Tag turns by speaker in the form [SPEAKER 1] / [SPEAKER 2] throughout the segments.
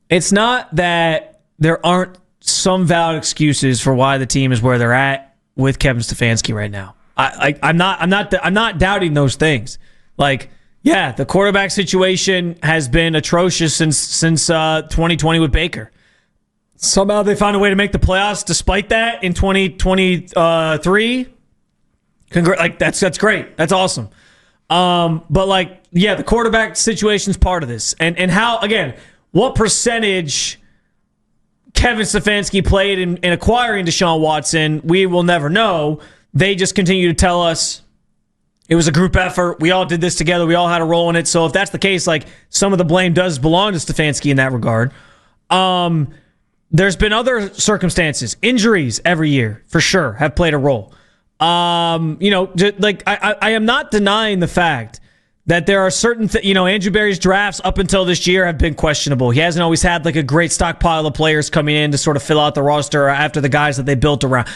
[SPEAKER 1] It's not that there aren't some valid excuses for why the team is where they're at with Kevin Stefanski right now. I'm not doubting those things. Like, yeah, the quarterback situation has been atrocious since 2020 with Baker. Somehow they found a way to make the playoffs despite that in 2023. That's great. That's awesome. But like, yeah, the quarterback situation is part of this. And how, again, what percentage Kevin Stefanski played in acquiring Deshaun Watson, we will never know. They just continue to tell us it was a group effort. We all did this together. We all had a role in it. So if that's the case, like, some of the blame does belong to Stefanski in that regard. There's been other circumstances. Injuries every year, for sure, have played a role. I am not denying the fact that there are certain Andrew Berry's drafts up until this year have been questionable. He hasn't always had like a great stockpile of players coming in to sort of fill out the roster after the guys that they built around.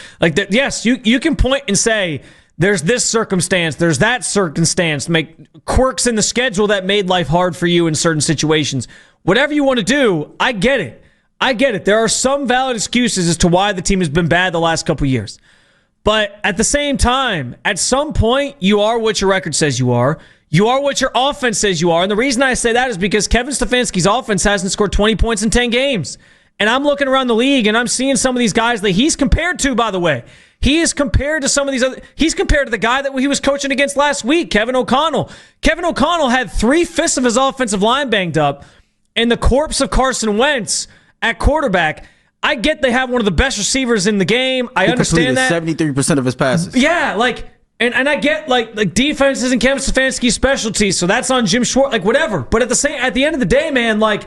[SPEAKER 1] Yes, you can point and say there's this circumstance, there's that circumstance, make quirks in the schedule that made life hard for you in certain situations. Whatever you want to do, I get it. There are some valid excuses as to why the team has been bad the last couple years. But at the same time, at some point, you are what your record says you are. You are what your offense says you are. And the reason I say that is because Kevin Stefanski's offense hasn't scored 20 points in 10 games. And I'm looking around the league, and I'm seeing some of these guys that he's compared to, by the way. He is compared to some of these other... He's compared to the guy that he was coaching against last week, Kevin O'Connell. Kevin O'Connell had 3/5 of his offensive line banged up, and the corpse of Carson Wentz at quarterback... I get they have one of the best receivers in the game. I understand that.
[SPEAKER 2] 73% of his passes.
[SPEAKER 1] Yeah, and I get like defense isn't Kevin Stefanski's specialty, so that's on Jim Schwartz, like whatever. But at the end of the day, man, like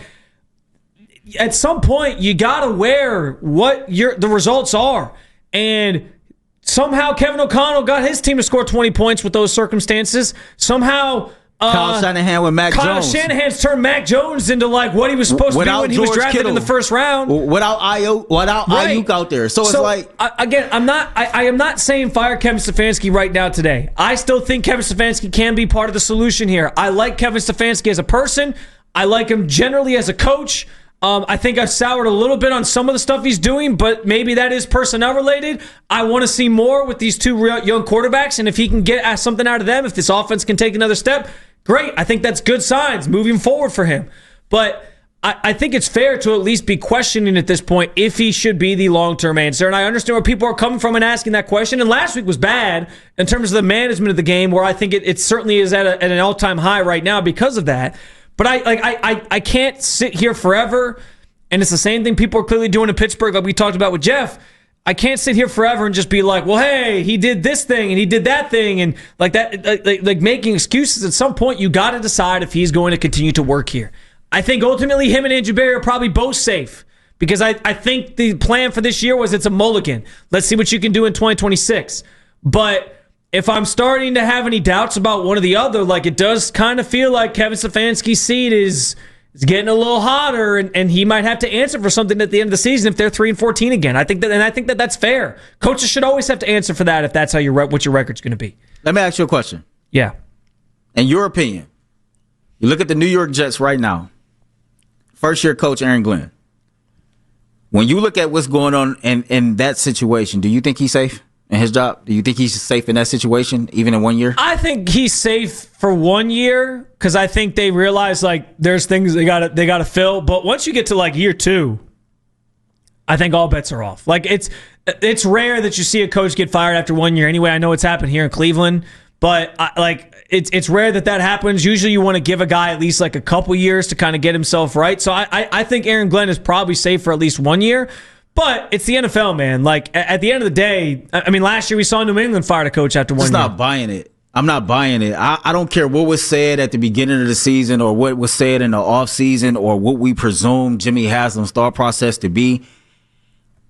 [SPEAKER 1] at some point you gotta wear what the results are. And somehow Kevin O'Connell got his team to score 20 points with those circumstances. Somehow
[SPEAKER 2] Kyle Shanahan with Mac Jones.
[SPEAKER 1] Kyle Shanahan's turned Mac Jones into like what he was supposed to do when he was drafted Kittle in the first round.
[SPEAKER 2] Without Ayuk out there. So it's like...
[SPEAKER 1] Again, I am not saying fire Kevin Stefanski right now today. I still think Kevin Stefanski can be part of the solution here. I like Kevin Stefanski as a person. I like him generally as a coach. I think I've soured a little bit on some of the stuff he's doing, but maybe that is personnel related. I want to see more with these two young quarterbacks, and if he can get something out of them, if this offense can take another step, great. I think that's good signs moving forward for him. But I think it's fair to at least be questioning at this point if he should be the long-term answer. And I understand where people are coming from and asking that question. And last week was bad in terms of the management of the game, where I think it certainly is at an all-time high right now because of that. But I can't sit here forever, and it's the same thing people are clearly doing in Pittsburgh, like we talked about with Jeff. I can't sit here forever and just be like, well, hey, he did this thing and he did that thing, and like that, like making excuses. At some point, you got to decide if he's going to continue to work here. I think ultimately him and Andrew Berry are probably both safe, because I think the plan for this year was it's a mulligan. Let's see what you can do in 2026. But if I'm starting to have any doubts about one or the other, like it does kind of feel like Kevin Stefanski's seat is getting a little hotter, and he might have to answer for something at the end of the season if they're 3-14 again. I think that that's fair. Coaches should always have to answer for that if that's how what your record's going to be.
[SPEAKER 2] Let me ask you a question.
[SPEAKER 1] Yeah.
[SPEAKER 2] In your opinion, you look at the New York Jets right now. First-year coach Aaron Glenn. When you look at what's going on in that situation, do you think he's safe in his job? Do you think he's safe in that situation, even in 1 year?
[SPEAKER 1] I think he's safe for 1 year, because I think they realize like there's things they gotta fill. But once you get to like year 2, I think all bets are off. Like it's rare that you see a coach get fired after 1 year. Anyway, I know it's happened here in Cleveland, but it's rare that happens. Usually you want to give a guy at least like a couple years to kind of get himself right. So I think Aaron Glenn is probably safe for at least 1 year. But it's the NFL, man. Like, at the end of the day, I mean, last year we saw New England fire a coach after 1 year.
[SPEAKER 2] I'm not buying it. I'm not buying it. I don't care what was said at the beginning of the season or what was said in the offseason or what we presume Jimmy Haslam's thought process to be.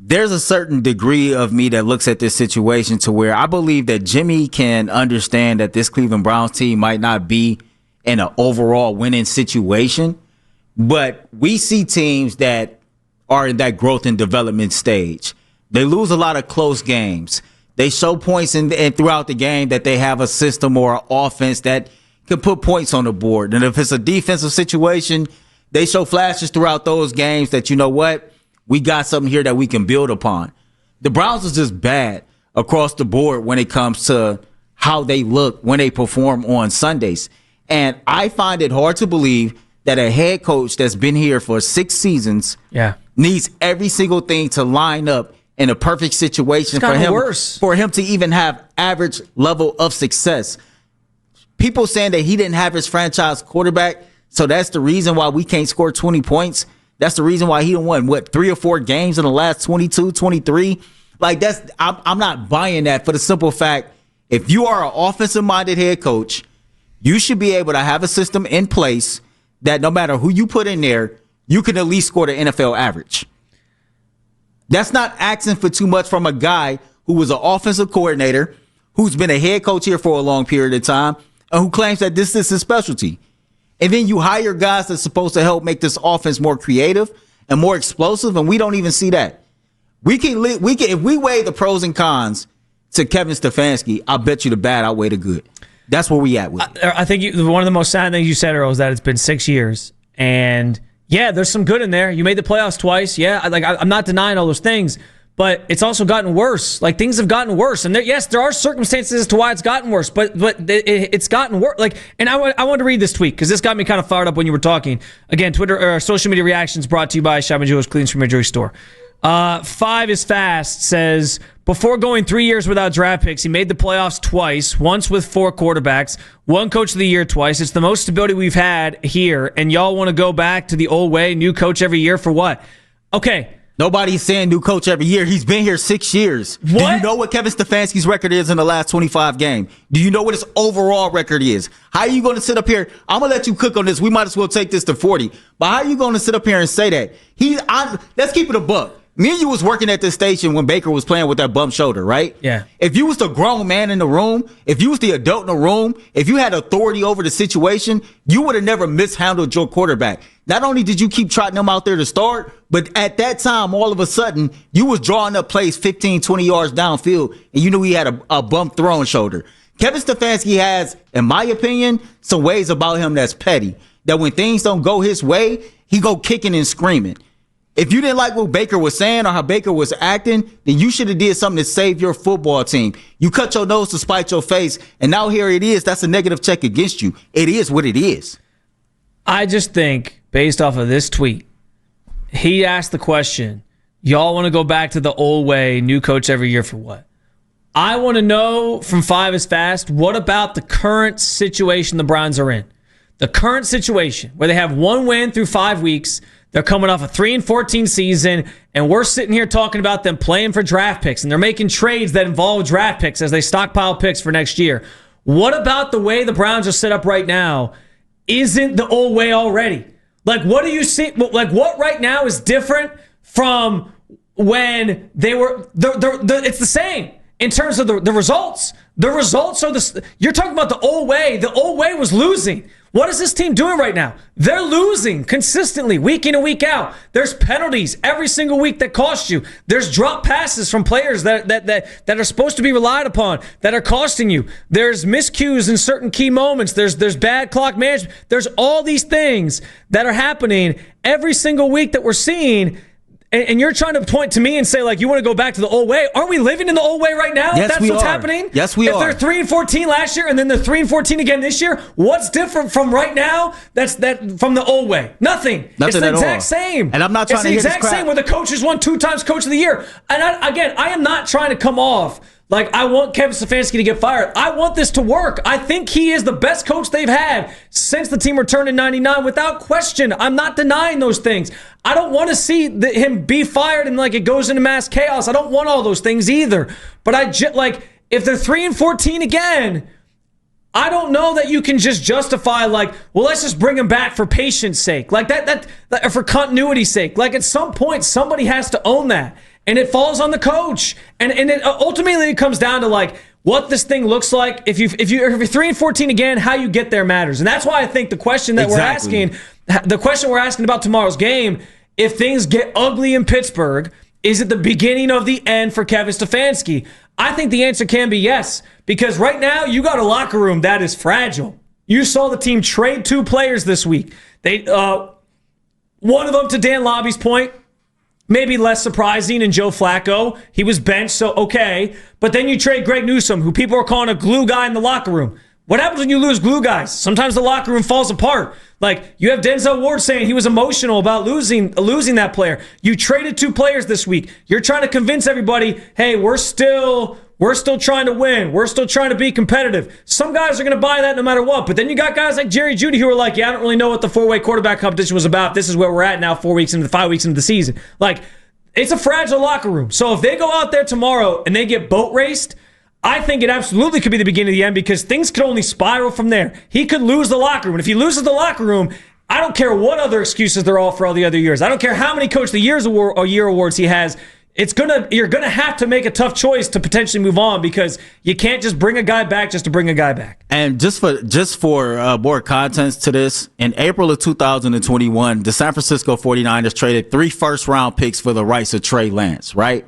[SPEAKER 2] There's a certain degree of me that looks at this situation to where I believe that Jimmy can understand that this Cleveland Browns team might not be in an overall winning situation, but we see teams that are in that growth and development stage. They lose a lot of close games. They show points and throughout the game that they have a system or an offense that can put points on the board. And if it's a defensive situation, They show flashes throughout those games that, you know what, we got something here that we can build upon. The Browns are just bad across the board when it comes to how they look when they perform on Sundays. And I find it hard to believe that a head coach that's been here for 6 seasons needs every single thing to line up in a perfect situation for him to even have average level of success. People saying that he didn't have his franchise quarterback, so that's the reason why we can't score 20 points. That's the reason why he done won, 3 or 4 games in the last 22, 23. Like, I'm not buying that for the simple fact, if you are an offensive-minded head coach, you should be able to have a system in place that no matter who you put in there, you can at least score the NFL average. That's not asking for too much from a guy who was an offensive coordinator, who's been a head coach here for a long period of time, and who claims that this is his specialty. And then you hire guys that's supposed to help make this offense more creative and more explosive, and we don't even see that. We can if we weigh the pros and cons to Kevin Stefanski, I bet you the bad outweigh the good. That's where we at with it.
[SPEAKER 1] I think one of the most sad things you said, Earl, is that it's been 6 years. And, yeah, there's some good in there. You made the playoffs twice. Yeah, I'm not denying all those things. But it's also gotten worse. Like, things have gotten worse. And yes, there are circumstances as to why it's gotten worse. But it's gotten worse. Like, and I wanted to read this tweet because this got me kind of fired up when you were talking. Again, Twitter or social media reactions brought to you by Shab & Jewel's Cleans from Injury Store. 5 is Fast says, before going 3 years without draft picks, he made the playoffs twice, once with 4 quarterbacks, won Coach of the Year twice. It's the most stability we've had here, and y'all want to go back to the old way, new coach every year for what? Okay.
[SPEAKER 2] Nobody's saying new coach every year. He's been here 6 years. What? Do you know what Kevin Stefanski's record is in the last 25 games? Do you know what his overall record is? How are you going to sit up here? I'm going to let you cook on this. We might as well take this to 40. But how are you going to sit up here and say that? Let's keep it a buck. Me and you was working at this station when Baker was playing with that bump shoulder, right?
[SPEAKER 1] Yeah.
[SPEAKER 2] If you was the grown man in the room, if you was the adult in the room, if you had authority over the situation, you would have never mishandled your quarterback. Not only did you keep trotting him out there to start, but at that time, all of a sudden, you was drawing up plays 15, 20 yards downfield, and you knew he had a bump throwing shoulder. Kevin Stefanski has, in my opinion, some ways about him that's petty. That when things don't go his way, he go kicking and screaming. If you didn't like what Baker was saying or how Baker was acting, then you should have did something to save your football team. You cut your nose to spite your face, and now here it is. That's a negative check against you. It is what it is.
[SPEAKER 1] I just think, based off of this tweet, he asked the question, y'all want to go back to the old way, new coach every year for what? I want to know from 5 is Fast, what about the current situation the Browns are in? The current situation where they have 1 win through 5 weeks. They're coming off a 3-14 season, and we're sitting here talking about them playing for draft picks, and they're making trades that involve draft picks as they stockpile picks for next year. What about the way the Browns are set up right now isn't the old way already? Like, what do you see? Like, what right now is different from when they were? It's the same in terms of the results. The results are you're talking about the old way. The old way was losing. What is this team doing right now? They're losing consistently, week in and week out. There's penalties every single week that cost you. There's drop passes from players that are supposed to be relied upon that are costing you. There's miscues in certain key moments. There's bad clock management. There's all these things that are happening every single week that we're seeing. And you're trying to point to me and say, like, you want to go back to the old way. Aren't we living in the old way right now?
[SPEAKER 2] Yes,
[SPEAKER 1] That's what's happening?
[SPEAKER 2] Yes, we are.
[SPEAKER 1] If they're 3-14 last year and then they're 3-14 again this year, what's different from right now that's from the old way? Nothing. It's the exact same.
[SPEAKER 2] And I'm not trying to hear this crap.
[SPEAKER 1] It's the exact same where the coaches won 2 times Coach of the Year. And I am not trying to come off like I want Kevin Stefanski to get fired. I want this to work. I think he is the best coach they've had since the team returned in 99 without question. I'm not denying those things. I don't want to see him be fired and like it goes into mass chaos. I don't want all those things either. But if they're 3-14 again, I don't know that you can just justify like, well, let's just bring him back for patience sake. Like that for continuity's sake. Like at some point, somebody has to own that. And it falls on the coach. And ultimately it comes down to like what this thing looks like. If you're 3-14 again, how you get there matters. And that's why I think the question that we're asking about tomorrow's game, if things get ugly in Pittsburgh, is it the beginning of the end for Kevin Stefanski? I think the answer can be yes. Because right now you got a locker room that is fragile. You saw the team trade 2 players this week. One of them, to Dan Lobby's point, maybe less surprising in Joe Flacco. He was benched, so okay. But then you trade Greg Newsome, who people are calling a glue guy in the locker room. What happens when you lose glue guys? Sometimes the locker room falls apart. Like, you have Denzel Ward saying he was emotional about losing that player. You traded 2 players this week. You're trying to convince everybody, hey, we're still trying to win. We're still trying to be competitive. Some guys are going to buy that no matter what. But then you got guys like Jerry Jeudy who are like, yeah, I don't really know what the 4-way quarterback competition was about. This is where we're at now 5 weeks into the season. Like, it's a fragile locker room. So if they go out there tomorrow and they get boat raced, I think it absolutely could be the beginning of the end because things could only spiral from there. He could lose the locker room. And if he loses the locker room, I don't care what other excuses they're all for all the other years. I don't care how many Coach of the Year awards he has. You're gonna have to make a tough choice to potentially move on because you can't just bring a guy back just to bring a guy back.
[SPEAKER 2] And just for more context to this, in April of 2021, the San Francisco 49ers traded 3 first-round picks for the rights of Trey Lance, right?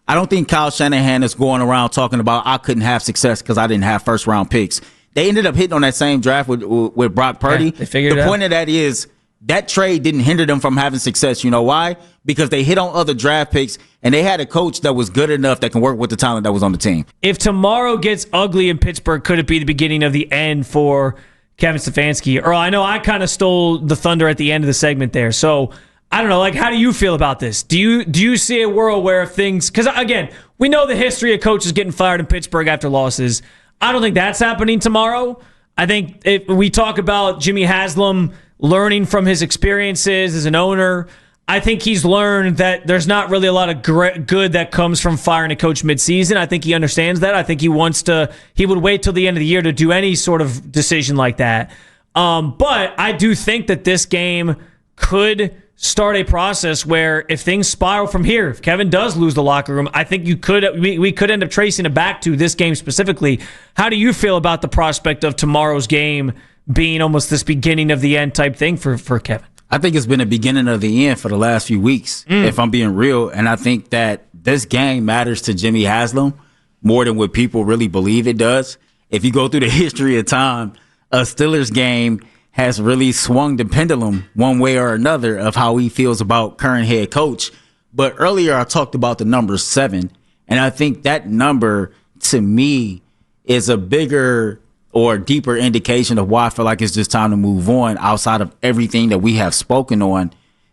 [SPEAKER 2] I don't think Kyle Shanahan is going around talking about I couldn't have success because I didn't have first-round picks. They ended up hitting on that same draft with Brock Purdy.
[SPEAKER 1] Yeah, they figured it out.
[SPEAKER 2] The point of that is that trade didn't hinder them from having success. You know why? Because they hit on other draft picks, and they had a coach that was good enough that can work with the talent that was on the team.
[SPEAKER 1] If tomorrow gets ugly in Pittsburgh, could it be the beginning of the end for Kevin Stefanski? Earl, I know I kind of stole the thunder at the end of the segment there, so I don't know. Like, how do you feel about this? Do you see a world where if things... Because, again, we know the history of coaches getting fired in Pittsburgh after losses. I don't think that's happening tomorrow. I think if we talk about Jimmy Haslam learning from his experiences as an owner, I think he's learned that there's not really a lot of good that comes from firing a coach midseason. I think he understands that. I think he would wait till the end of the year to do any sort of decision like that. But I do think that this game could start a process where if things spiral from here, if Kevin does lose the locker room, I think we could end up tracing it back to this game specifically. How do you feel about the prospect of tomorrow's game being almost this beginning of the end type thing for Kevin?
[SPEAKER 2] I think it's been a beginning of the end for the last few weeks, if I'm being real. And I think that this game matters to Jimmy Haslam more than what people really believe it does. If you go through the history of time, a Steelers game has really swung the pendulum one way or another of how he feels about current head coach. But earlier I talked about the number 7, and I think that number, to me, is a bigger or deeper indication of why I feel like it's just time to move on outside of everything that we have spoken on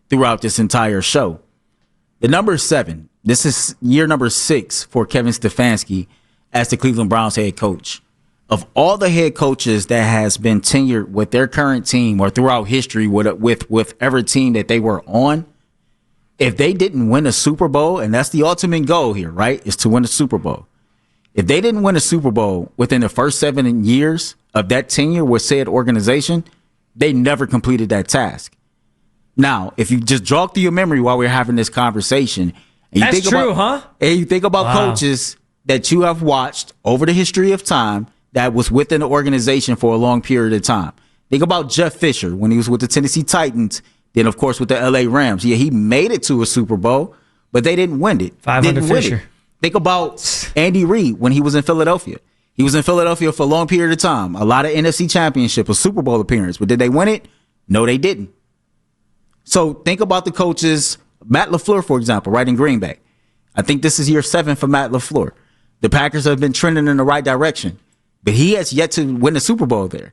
[SPEAKER 2] throughout this entire show. The number 7, this is year number 6 for Kevin Stefanski as the Cleveland Browns head coach. Of all the head coaches that has been tenured with their current team or throughout history with whichever team that they were on, if they didn't win a Super Bowl, and that's the ultimate goal here, right, is to win a Super Bowl. If they didn't win a Super Bowl within the first 7 years of that tenure with said organization, they never completed that task. Now, if you just jog through your memory while we're having this conversation, and you
[SPEAKER 1] that's true, huh?
[SPEAKER 2] And you think about coaches that you have watched over the history of time that was within the organization for a long period of time. Think about Jeff Fisher when he was with the Tennessee Titans, then, of course, with the L.A. Rams. Yeah, he made it to a Super Bowl, but they didn't win it.
[SPEAKER 1] 500 Fisher.
[SPEAKER 2] Think about Andy Reid when he was in Philadelphia. He was in Philadelphia for a long period of time. A lot of NFC championship, a Super Bowl appearance. But did they win it? No, they didn't. So think about the coaches. Matt LaFleur, for example, right in Green Bay. I think this is year 7 for Matt LaFleur. The Packers have been trending in the right direction, but he has yet to win the Super Bowl there.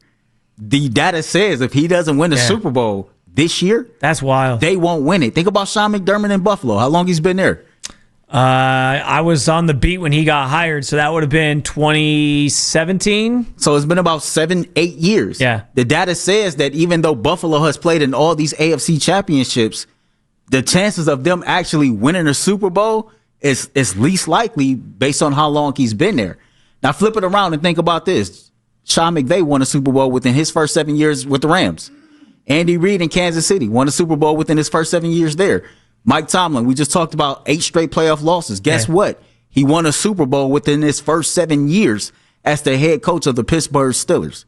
[SPEAKER 2] The data says if he doesn't win the Super Bowl this year,
[SPEAKER 1] that's wild.
[SPEAKER 2] They won't win it. Think about Sean McDermott in Buffalo. How long he's been there?
[SPEAKER 1] I was on the beat when he got hired, so that would have been 2017.
[SPEAKER 2] So it's been about 7-8 years.
[SPEAKER 1] Yeah.
[SPEAKER 2] The data says that even though Buffalo has played in all these AFC championships, the chances of them actually winning a Super Bowl is least likely based on how long he's been there. Now flip it around and think about this. Sean McVay won a Super Bowl within his first 7 years with the Rams. Andy Reid in Kansas City won a Super Bowl within his first 7 years there. Mike Tomlin, we just talked about 8 straight playoff losses. Guess what? He won a Super Bowl within his first 7 years as the head coach of the Pittsburgh Steelers.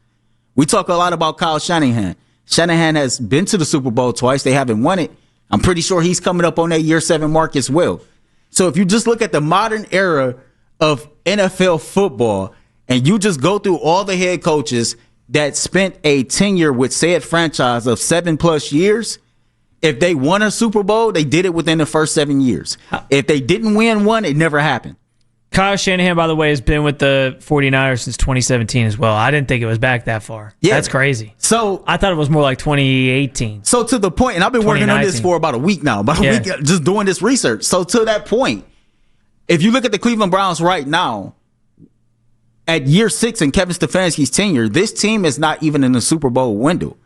[SPEAKER 2] We talk a lot about Kyle Shanahan. Shanahan has been to the Super Bowl twice. They haven't won it. I'm pretty sure he's coming up on that year 7 mark as well. So if you just look at the modern era of NFL football and you just go through all the head coaches that spent a tenure with said franchise of 7+ years, If they won a Super Bowl, they did it within the first 7 years. If they didn't win one, it never happened.
[SPEAKER 1] Kyle Shanahan, by the way, has been with the 49ers since 2017 as well. I didn't think it was back that far. Yeah. That's crazy.
[SPEAKER 2] So
[SPEAKER 1] I thought it was more like 2018.
[SPEAKER 2] So to the point, and I've been working on this for about a week now, week just doing this research. So to that point, if you look at the Cleveland Browns right now, at year 6 in Kevin Stefanski's tenure, this team is not even in the Super Bowl window.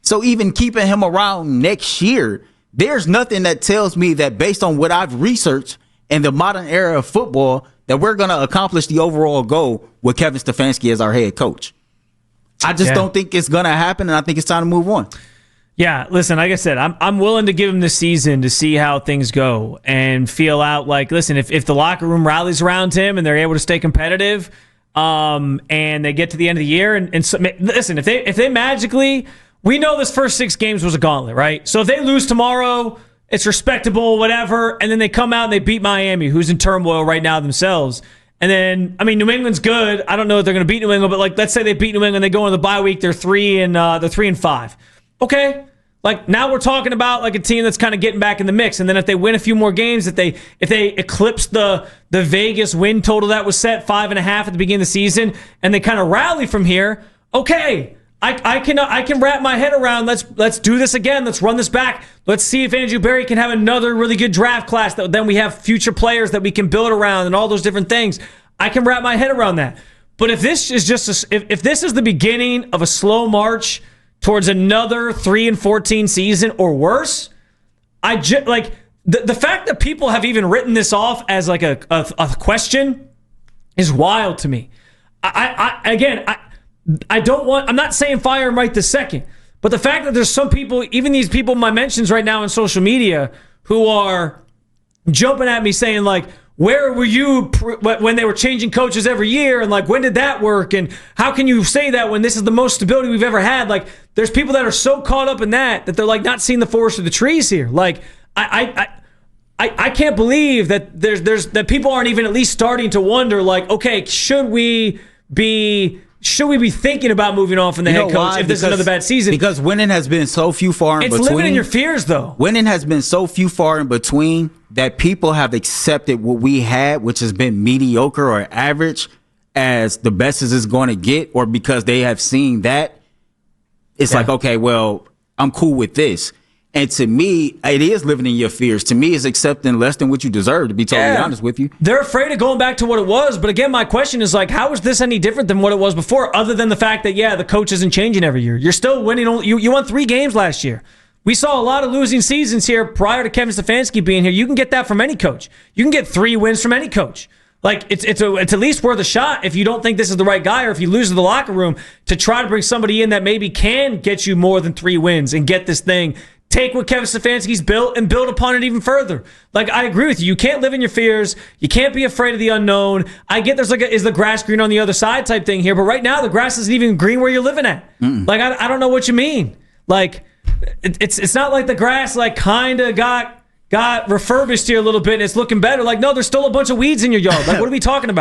[SPEAKER 2] So even keeping him around next year, there's nothing that tells me that based on what I've researched in the modern era of football, that we're going to accomplish the overall goal with Kevin Stefanski as our head coach. I just don't think it's going to happen, and I think it's time to move on.
[SPEAKER 1] Yeah, listen, like I said, I'm willing to give him this season to see how things go and feel out like, listen, if the locker room rallies around him and they're able to stay competitive and they get to the end of the year, and so, listen, if they magically... We know this first 6 games was a gauntlet, right? So if they lose tomorrow, it's respectable, whatever, and then they come out and they beat Miami, who's in turmoil right now themselves. And then, I mean, New England's good. I don't know if they're going to beat New England, but like, let's say they beat New England, they go into the bye week, they're 3-5. Okay, like now we're talking about like a team that's kind of getting back in the mix. And then if they win a few more games, if they eclipse the Vegas win total that was set 5.5 at the beginning of the season, and they kind of rally from here, okay. I can wrap my head around. Let's do this again. Let's run this back. Let's see if Andrew Berry can have another really good draft class. That then we have future players that we can build around and all those different things. I can wrap my head around that. But if this is if this is the beginning of a slow march towards another 3-14 season or worse, like the fact that people have even written this off as like a question is wild to me. I'm not saying fire him right this second, but the fact that there's some people, even these people in my mentions right now on social media, who are jumping at me saying like, where were you when they were changing coaches every year? And like, when did that work? And how can you say that when this is the most stability we've ever had? Like, there's people that are so caught up in that they're like not seeing the forest for the trees here. Like, I can't believe that that people aren't even at least starting to wonder like, okay, should we be thinking about moving on from the head coach if this is another bad season?
[SPEAKER 2] Because winning has been so few far in between.
[SPEAKER 1] It's living in your fears, though.
[SPEAKER 2] Winning has been so few far in between that people have accepted what we had, which has been mediocre or average, as the best as it's going to get, or because they have seen that. It's like, okay, well, I'm cool with this. And to me, it is living in your fears. To me, it's accepting less than what you deserve, to be totally honest with you.
[SPEAKER 1] They're afraid of going back to what it was. But again, my question is like, how is this any different than what it was before, other than the fact that, the coach isn't changing every year? You're still winning. You won 3 games last year. We saw a lot of losing seasons here prior to Kevin Stefanski being here. You can get that from any coach. You can get 3 wins from any coach. Like, it's at least worth a shot if you don't think this is the right guy, or if you lose to the locker room, to try to bring somebody in that maybe can get you more than 3 wins and get this thing. Take what Kevin Stefanski's built and build upon it even further. Like, I agree with you. You can't live in your fears. You can't be afraid of the unknown. I get there's like is the grass green on the other side type thing here, but right now the grass isn't even green where you're living at. Like, I don't know what you mean. Like, it's not like the grass like kind of got refurbished here a little bit and it's looking better. Like, no, there's still a bunch of weeds in your yard. Like, what are we talking about?